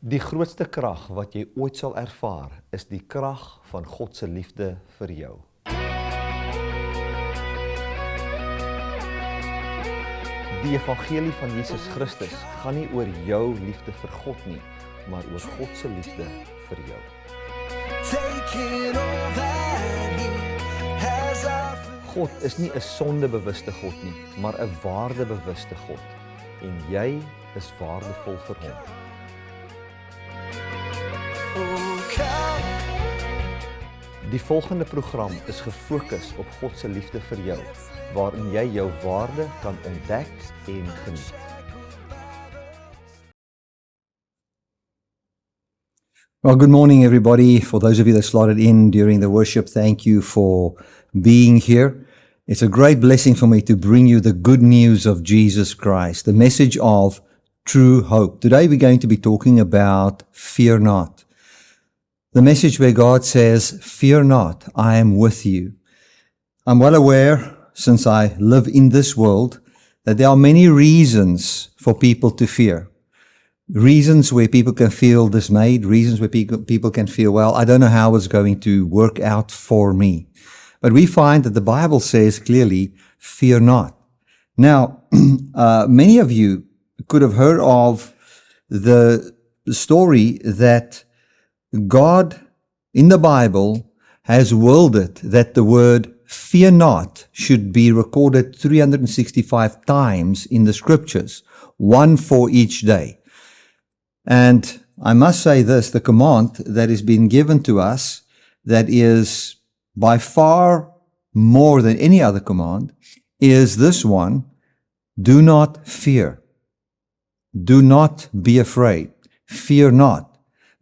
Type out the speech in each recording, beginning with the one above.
Die grootste krag wat jy ooit sal ervaar, is die krag van God se liefde vir jou. Die evangelie van Jesus Christus gaan nie oor jou liefde vir God nie, maar oor God se liefde vir jou. God is nie 'n sondebewuste God nie, maar 'n waardebewuste God. En jy is waardevol vir hom. Die volgende program is gefokus op God se liefde vir jou, waarin jy jou waarde kan ontdek en geniet. Well, good morning, everybody. For those of you that slotted in during the worship, thank you for being here. It's a great blessing for me to bring you the good news of Jesus Christ, the message of true hope. Today we're going to be talking about fear not. The message where God says, fear not, I am with you. I'm well aware, since I live in this world, that there are many reasons for people to fear. Reasons where people can feel dismayed, reasons where people can feel, well, I don't know how it's going to work out for me. But we find that the Bible says clearly, fear not. Now, many of you could have heard of the story that God in the Bible has willed it that the word fear not should be recorded 365 times in the scriptures, one for each day. And I must say this, the command that has been given to us that is by far more than any other command is this one, do not fear. Do not be afraid. Fear not.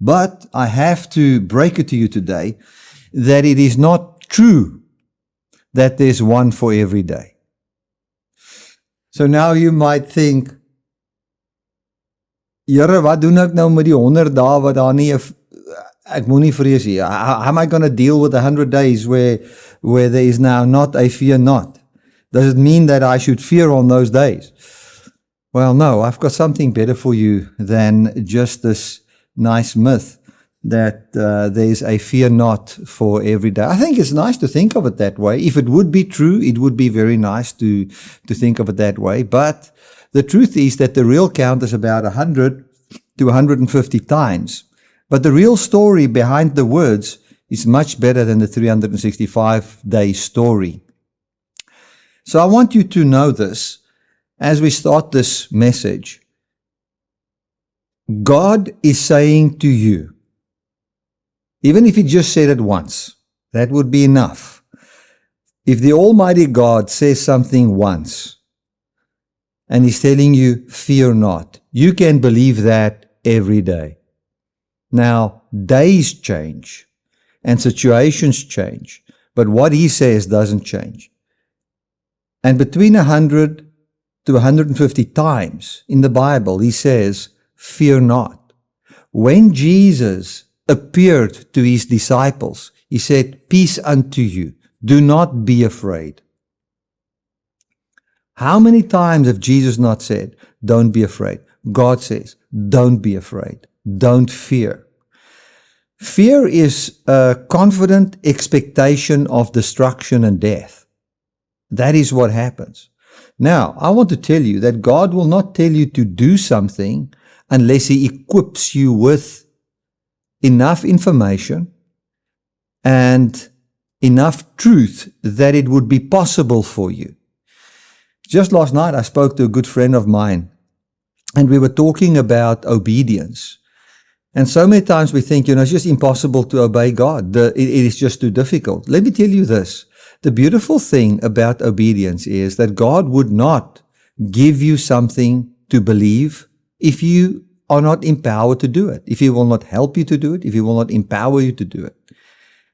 But I have to break it to you today that it is not true that there's one for every day. So now you might think, Here, wat doen ek nou met die 100 dae wat daar nie, ek moet nie vrees nie. How am I going to deal with 100 days where there is now not a fear not? Does it mean that I should fear on those days? Well, no, I've got something better for you than just this nice myth that there's a fear not for every day. I think it's nice to think of it that way. If it would be true, it would be very nice to think of it that way. But the truth is that the real count is about 100 to 150 times. But the real story behind the words is much better than the 365-day story. So I want you to know this as we start this message. God is saying to you, even if He just said it once, that would be enough. If the Almighty God says something once, and He's telling you, fear not, you can believe that every day. Now, days change, and situations change, but what He says doesn't change. And between 100 to 150 times in the Bible, He says, fear not. When Jesus appeared to His disciples, He said, peace unto you. Do not be afraid. How many times have Jesus not said, don't be afraid? God says, don't be afraid. Don't fear. Fear is a confident expectation of destruction and death. That is what happens. Now, I want to tell you that God will not tell you to do something unless He equips you with enough information and enough truth that it would be possible for you. Just last night, I spoke to a good friend of mine, and we were talking about obedience. And so many times we think, it's just impossible to obey God. It is just too difficult. Let me tell you this. The beautiful thing about obedience is that God would not give you something to believe if you are not empowered to do it, if He will not help you to do it, if He will not empower you to do it.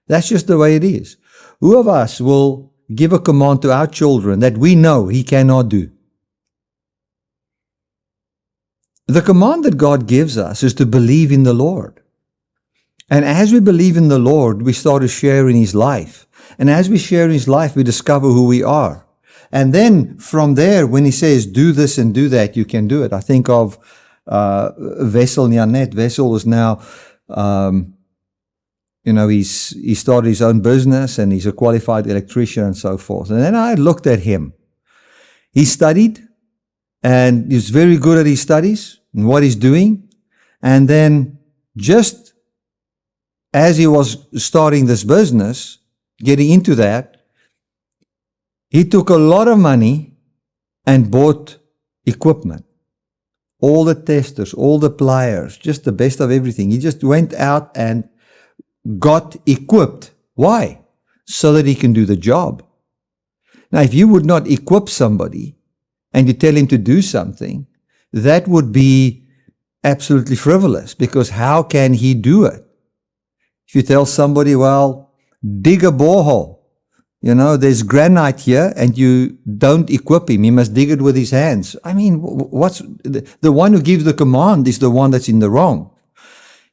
That's just the way it is. Who of us will give a command to our children that we know He cannot do? The command that God gives us is to believe in the Lord. And as we believe in the Lord, we start to share in His life. And as we share in His life, we discover who we are. And then from there, when He says, do this and do that, you can do it. I think of Wessel Janet. Wessel is now, he started his own business and he's a qualified electrician and so forth. And then I looked at him. He studied and he's very good at his studies and what he's doing. And then just as he was starting this business, getting into that, he took a lot of money and bought equipment. All the testers, all the pliers, just the best of everything. He just went out and got equipped. Why? So that he can do the job. Now, if you would not equip somebody and you tell him to do something, that would be absolutely frivolous, because how can he do it? If you tell somebody, well, dig a borehole, there's granite here and you don't equip him. He must dig it with his hands. I mean, what's the one who gives the command is the one that's in the wrong.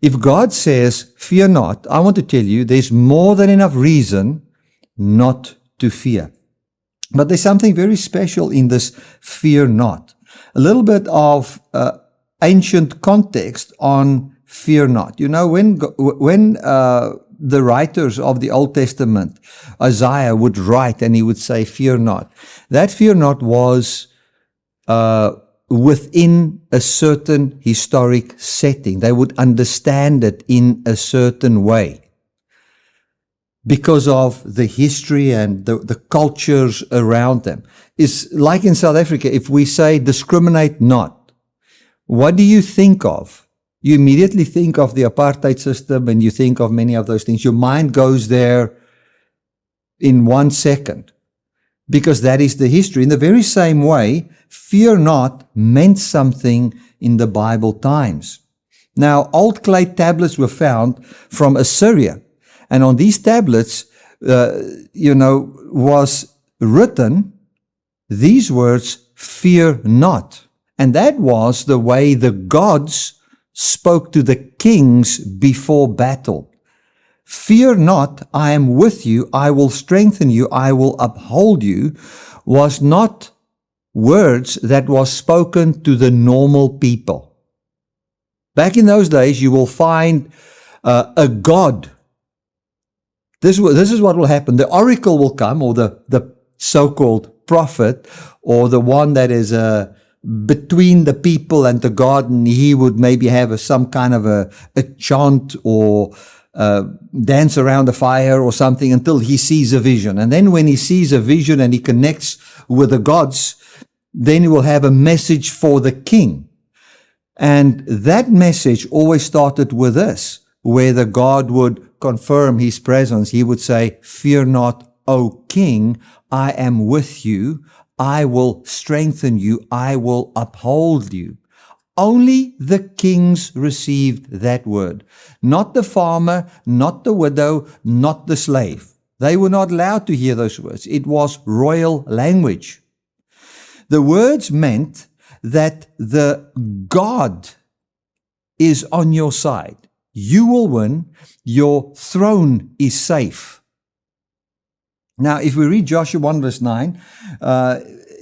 If God says, fear not, I want to tell you, there's more than enough reason not to fear. But there's something very special in this fear not. A little bit of ancient context on fear not. When the writers of the Old Testament, Isaiah would write and he would say, fear not. That fear not was within a certain historic setting. They would understand it in a certain way because of the history and the cultures around them. It's like in South Africa, if we say discriminate not, what do you think of? You immediately think of the apartheid system and you think of many of those things. Your mind goes there in 1 second because that is the history. In the very same way, fear not meant something in the Bible times. Now, old clay tablets were found from Assyria. And on these tablets, was written these words, fear not. And that was the way the gods spoke to the kings before battle. Fear not, I am with you, I will strengthen you, I will uphold you, was not words that was spoken to the normal people. Back in those days, you will find a god. This is what will happen. The oracle will come, or the so-called prophet, or the one that is between the people and the God, and he would maybe have some kind of a chant or dance around the fire or something until he sees a vision. And then when he sees a vision and he connects with the gods, then he will have a message for the king. And that message always started with this, where the God would confirm his presence. He would say, fear not, O king, I am with you. I will strengthen you. I will uphold you. Only the kings received that word. Not the farmer, not the widow, not the slave. They were not allowed to hear those words. It was royal language. The words meant that the God is on your side. You will win. Your throne is safe. Now, if we read Joshua 1 verse 9,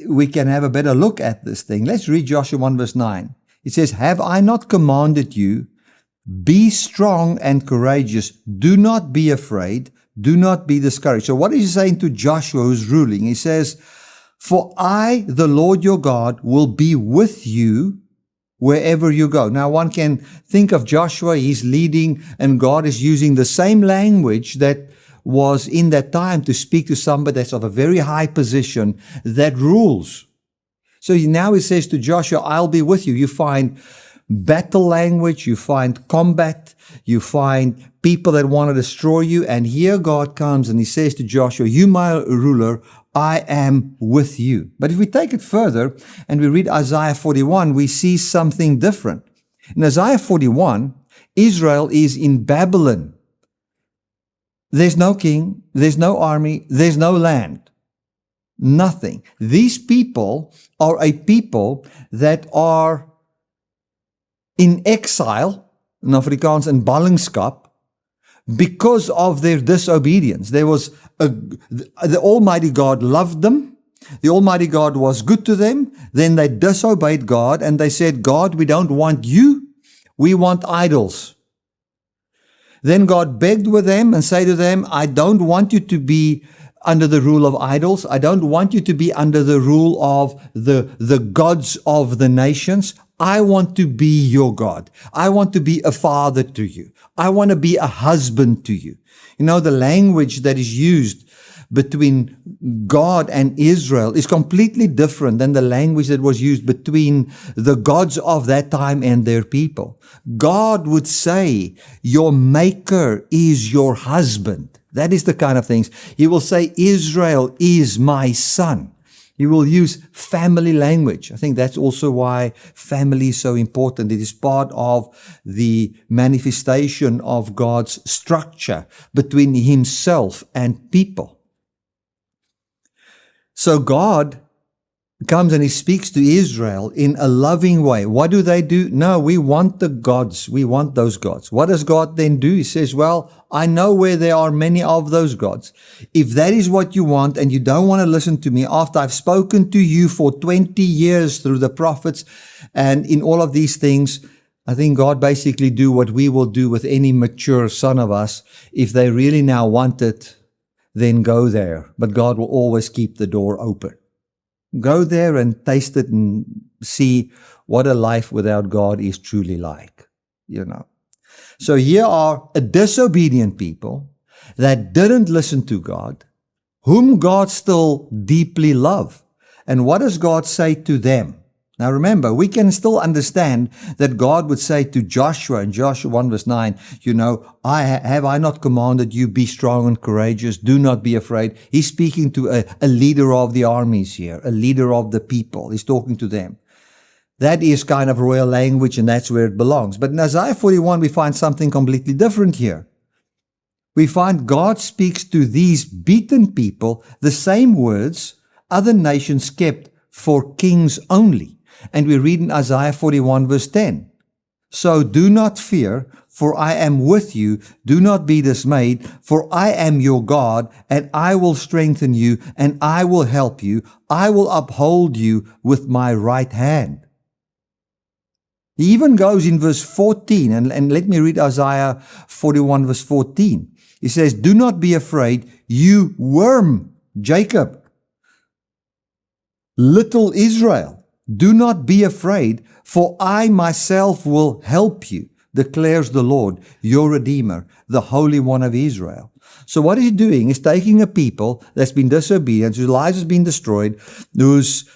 we can have a better look at this thing. Let's read Joshua 1 verse 9. It says, have I not commanded you, be strong and courageous. Do not be afraid. Do not be discouraged. So what is he saying to Joshua who's ruling? He says, for I, the Lord your God, will be with you wherever you go. Now, one can think of Joshua, he's leading, and God is using the same language that was in that time to speak to somebody that's of a very high position that rules. So now he says to Joshua, I'll be with you. You find battle language, you find combat, you find people that want to destroy you. And here God comes and he says to Joshua, you my ruler, I am with you. But if we take it further and we read Isaiah 41, we see something different. In Isaiah 41, Israel is in Babylon. There's no king, there's no army, there's no land. Nothing. These people are a people that are in exile, in Afrikaans in ballingskap, because of their disobedience. The Almighty God loved them, The Almighty God was good to them. Then they disobeyed God and they said, God, we don't want you. We want idols. Then God begged with them and said to them, I don't want you to be under the rule of idols. I don't want you to be under the rule of the gods of the nations. I want to be your God. I want to be a father to you. I want to be a husband to you. You know, the language that is used between God and Israel is completely different than the language that was used between the gods of that time and their people. God would say, your maker is your husband. That is the kind of things. He will say, Israel is my son. He will use family language. I think that's also why family is so important. It is part of the manifestation of God's structure between himself and people. So God comes and he speaks to Israel in a loving way. What do? No, we want the gods. We want those gods. What does God then do? He says, well, I know where there are many of those gods. If that is what you want and you don't want to listen to me after I've spoken to you for 20 years through the prophets and in all of these things, I think God basically do what we will do with any mature son of us. If they really now want it, then go there. But God will always keep the door open. Go there and taste it and see what a life without God is truly like, you know. So here are a disobedient people that didn't listen to God, whom God still deeply loved. And what does God say to them? Now remember, we can still understand that God would say to Joshua in Joshua 1 verse 9, you know, have I not commanded you, be strong and courageous, do not be afraid. He's speaking to a leader of the armies here, a leader of the people. He's talking to them. That is kind of royal language and that's where it belongs. But in Isaiah 41, we find something completely different here. We find God speaks to these beaten people the same words other nations kept for kings only. And we read in Isaiah 41 verse 10. So do not fear, for I am with you. Do not be dismayed, for I am your God, and I will strengthen you, and I will help you. I will uphold you with my right hand. He even goes in verse 14, and let me read Isaiah 41 verse 14. He says, do not be afraid, you worm, Jacob, little Israel. Do not be afraid, for I myself will help you, declares the Lord, your Redeemer, the Holy One of Israel. So what he's doing is taking a people that's been disobedient, whose lives has been destroyed, who's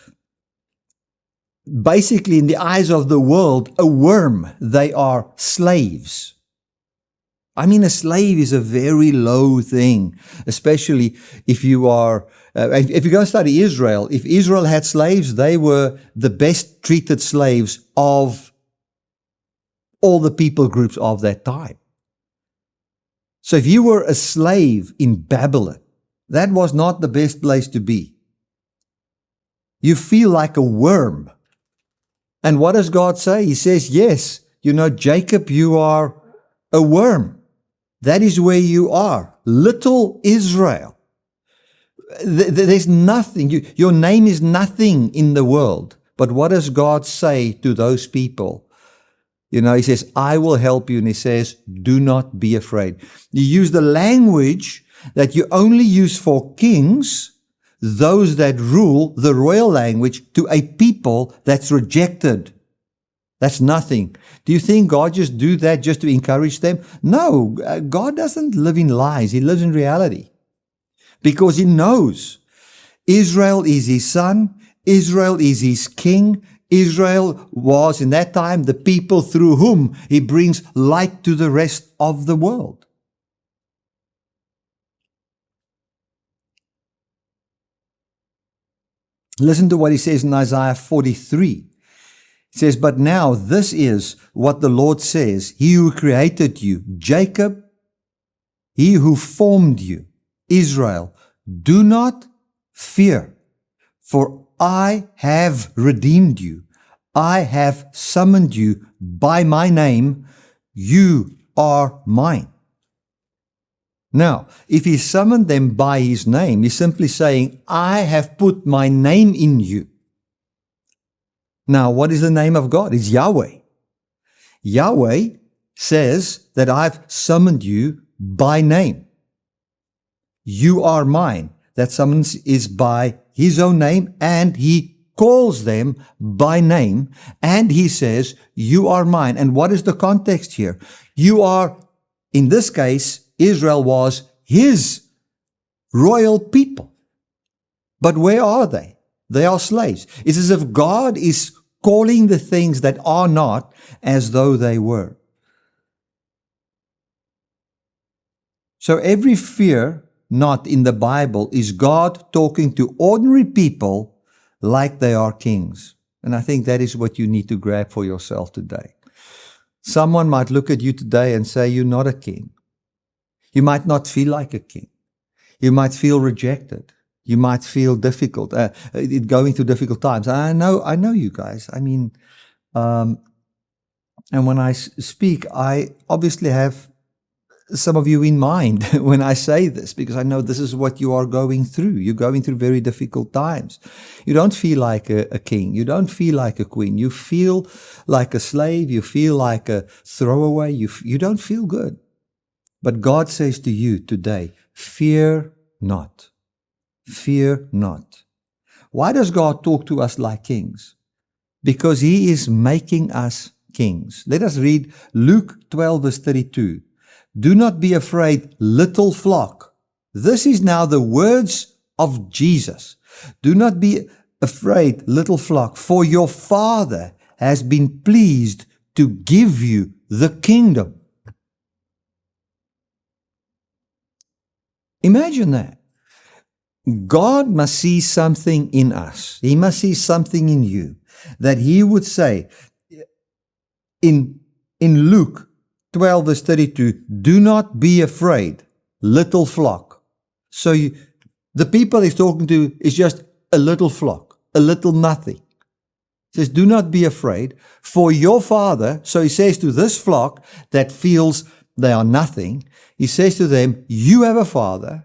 basically in the eyes of the world a worm. They are slaves. I mean, a slave is a very low thing, especially if you are, if you go and study Israel, if Israel had slaves, they were the best treated slaves of all the people groups of that time. So if you were a slave in Babylon, that was not the best place to be. You feel like a worm. And what does God say? He says, yes, you know, Jacob, you are a worm. That is where you are. Little Israel. There's nothing. Your name is nothing in the world. But what does God say to those people? You know, he says, I will help you. And he says, do not be afraid. You use the language that you only use for kings, those that rule, the royal language, to a people that's rejected. That's nothing. Do you think God just do that just to encourage them? No, God doesn't live in lies. He lives in reality. Because he knows Israel is his son. Israel is his king. Israel was in that time the people through whom he brings light to the rest of the world. Listen to what he says in Isaiah 43. It says, but now this is what the Lord says, he who created you, Jacob, he who formed you, Israel, do not fear, for I have redeemed you. I have summoned you by my name. You are mine. Now, if he summoned them by his name, he's simply saying, I have put my name in you. Now, what is the name of God? It's Yahweh. Yahweh says that I've summoned you by name. You are mine. That summons is by his own name, and he calls them by name, and he says, you are mine. And what is the context here? You are, in this case, Israel was his royal people. But where are they? They are slaves. It's as if God is calling the things that are not as though they were. So every fear not in the Bible is God talking to ordinary people like they are kings. And I think that is what you need to grab for yourself today. Someone might look at you today and say, you're not a king. You might not feel like a king. You might feel rejected. You might feel difficult, going through difficult times. I know you guys. I mean, and when I speak, I obviously have some of you in mind when I say this, because I know this is what you are going through. You're going through very difficult times. You don't feel like a king. You don't feel like a queen. You feel like a slave. You feel like a throwaway. You don't feel good. But God says to you today, fear not. Fear not. Why does God talk to us like kings? Because he is making us kings. Let us read Luke 12 verse 32. Do not be afraid, little flock. This is now the words of Jesus. Do not be afraid, little flock, for your Father has been pleased to give you the kingdom. Imagine that. God must see something in us. He must see something in you that he would say in Luke 12 verse 32, do not be afraid, little flock. So the people he's talking to is just a little flock, a little nothing. He says, do not be afraid, for your Father, so he says to this flock that feels they are nothing, he says to them, you have a Father,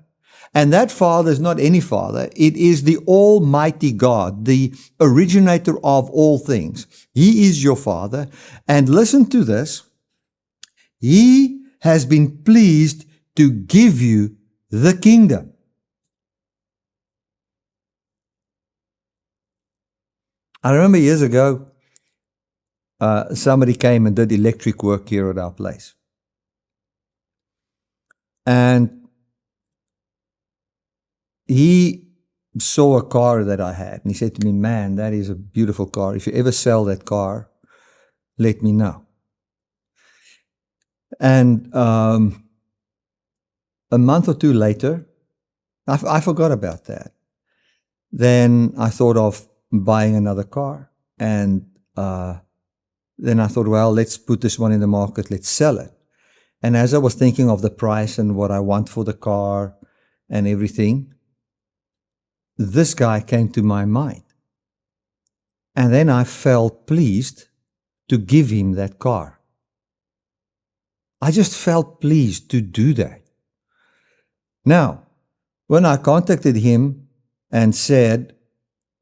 and that Father is not any Father. It is the Almighty God, the originator of all things. He is your Father. And listen to this. He has been pleased to give you the kingdom. I remember years ago, somebody came and did electric work here at our place. And he saw a car that I had, and he said to me, man, that is a beautiful car. If you ever sell that car, let me know. And a month or two later, I forgot about that. Then I thought of buying another car. And then I thought, well, let's put this one in the market, let's sell it. And as I was thinking of the price and what I want for the car and everything, this guy came to my mind. And then I felt pleased to give him that car. I just felt pleased to do that. Now, when I contacted him and said,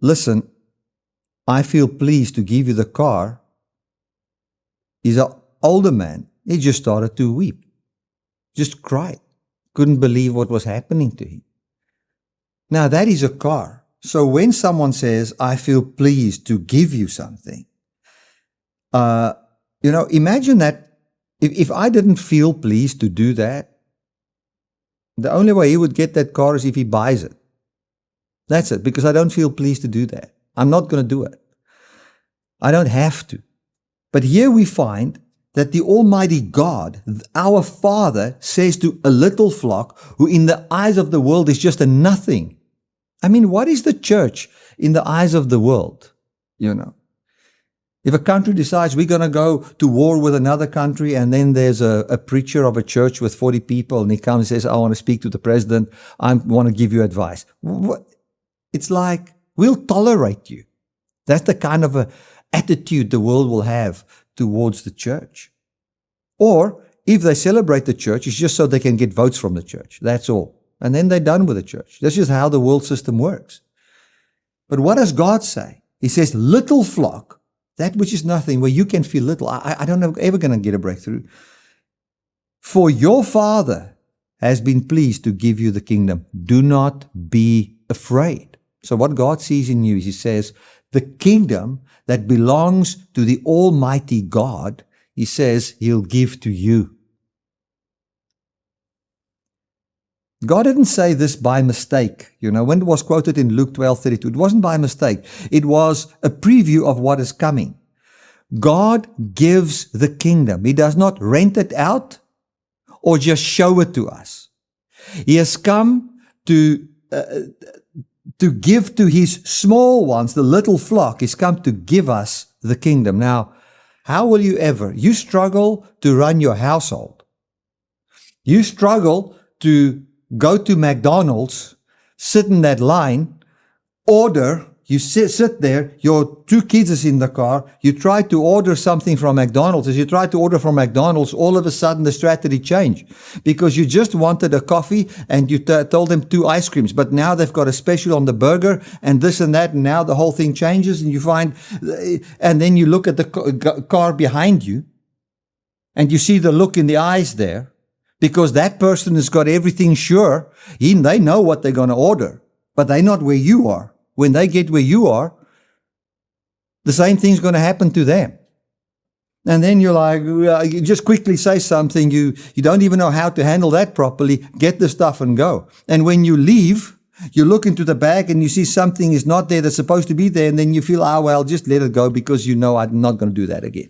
listen, I feel pleased to give you the car, he's an older man. He just started to weep, just cried, couldn't believe what was happening to him. Now, that is a car. So when someone says, I feel pleased to give you something, imagine that if I didn't feel pleased to do that, the only way he would get that car is if he buys it. That's it, because I don't feel pleased to do that. I'm not going to do it. I don't have to. But here we find that the Almighty God, our Father, says to a little flock who in the eyes of the world is just a nothing. I mean, what is the church in the eyes of the world? If a country decides we're going to go to war with another country, and then there's a preacher of a church with 40 people, and he comes and says, I want to speak to the president, I want to give you advice. It's like, we'll tolerate you. That's the kind of attitude the world will have towards the church. Or If they celebrate the church, it's just so they can get votes from the church. That's all. And then they're done with the church. This is how the world system works. But what does God say? He says, little flock, that which is nothing, where you can feel little. I don't know, ever going to get a breakthrough. For your Father has been pleased to give you the kingdom. Do not be afraid. So what God sees in you is He says, the kingdom that belongs to the Almighty God, He says He'll give to you. God didn't say this by mistake. When it was quoted in Luke 12:32, it wasn't by mistake. It was a preview of what is coming. God gives the kingdom. He does not rent it out or just show it to us. He has come to give to His small ones, the little flock. He's come to give us the kingdom. Now, how will you struggle to run your household. You struggle to go to McDonald's, sit in that line, order, you sit there, your 2 kids is in the car, you try to order something from McDonald's. As you try to order from McDonald's, all of a sudden the strategy changed because you just wanted a coffee and you told them 2 ice creams, but now they've got a special on the burger and this and that, and now the whole thing changes and you find, and then you look at the car behind you and you see the look in the eyes there. Because that person has got everything sure. They know what they're going to order, but they're not where you are. When they get where you are, the same thing's going to happen to them. And then you're like, you just quickly say something. You don't even know how to handle that properly. Get the stuff and go. And when you leave, you look into the bag and you see something is not there that's supposed to be there. And then you feel, well, just let it go because you know I'm not going to do that again.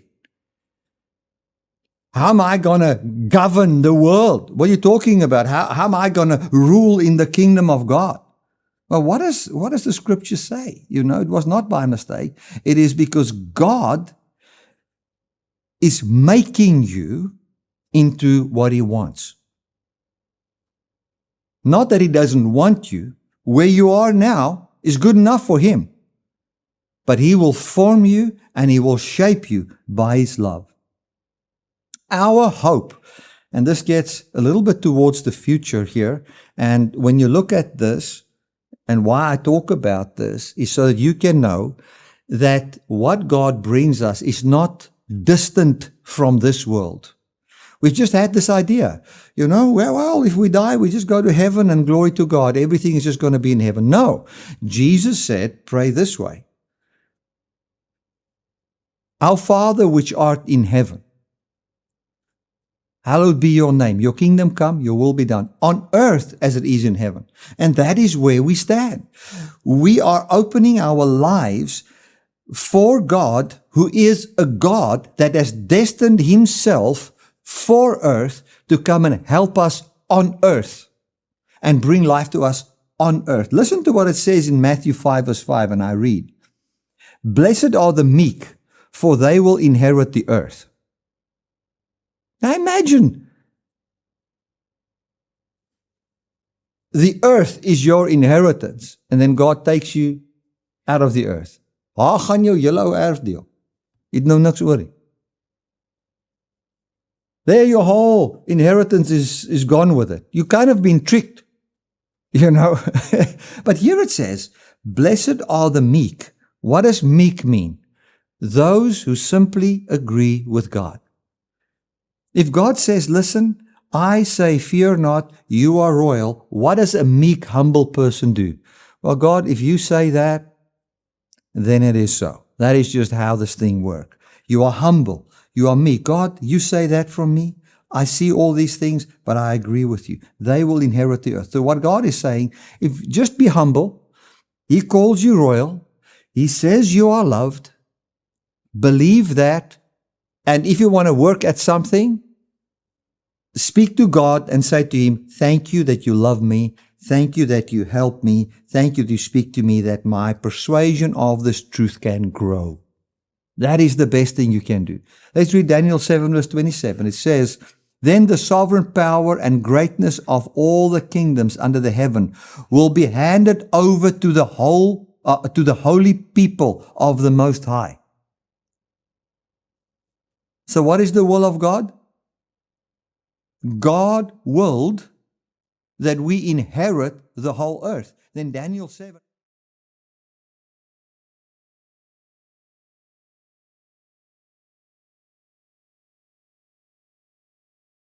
How am I going to govern the world? What are you talking about? How am I going to rule in the kingdom of God? Well, what does the scripture say? It was not by mistake. It is because God is making you into what He wants. Not that He doesn't want you. Where you are now is good enough for Him. But He will form you and He will shape you by His love. Our hope, and this gets a little bit towards the future here, and when you look at this, and why I talk about this, is so that you can know that what God brings us is not distant from this world. We've just had this idea, well, if we die, we just go to heaven and glory to God. Everything is just going to be in heaven. No, Jesus said, pray this way. Our Father which art in heaven, hallowed be your name. Your kingdom come, your will be done on earth as it is in heaven. And that is where we stand. We are opening our lives for God, who is a God that has destined Himself for earth to come and help us on earth and bring life to us on earth. Listen to what it says in Matthew 5 verse 5, and I read, Blessed are the meek, for they will inherit the earth. Now imagine, the earth is your inheritance, and then God takes you out of the earth. Waar gaan jou hele ou erfdeel? Jy het nou niks oor nie. There your whole inheritance is gone with it. You kind of been tricked, But here it says, blessed are the meek. What does meek mean? Those who simply agree with God. If God says, listen, I say, fear not, you are royal, what does a meek, humble person do? Well, God, if you say that, then it is so. That is just how this thing works. You are humble. You are meek. God, you say that from me. I see all these things, but I agree with you. They will inherit the earth. So what God is saying, if just be humble, He calls you royal. He says you are loved. Believe that. And if you want to work at something, speak to God and say to Him, thank you that you love me. Thank you that you help me. Thank you that you speak to me, that my persuasion of this truth can grow. That is the best thing you can do. Let's read Daniel 7 verse 27. It says, Then the sovereign power and greatness of all the kingdoms under the heaven will be handed over to the holy people of the Most High. So what is the will of God? God willed that we inherit the whole earth. Then Daniel 7.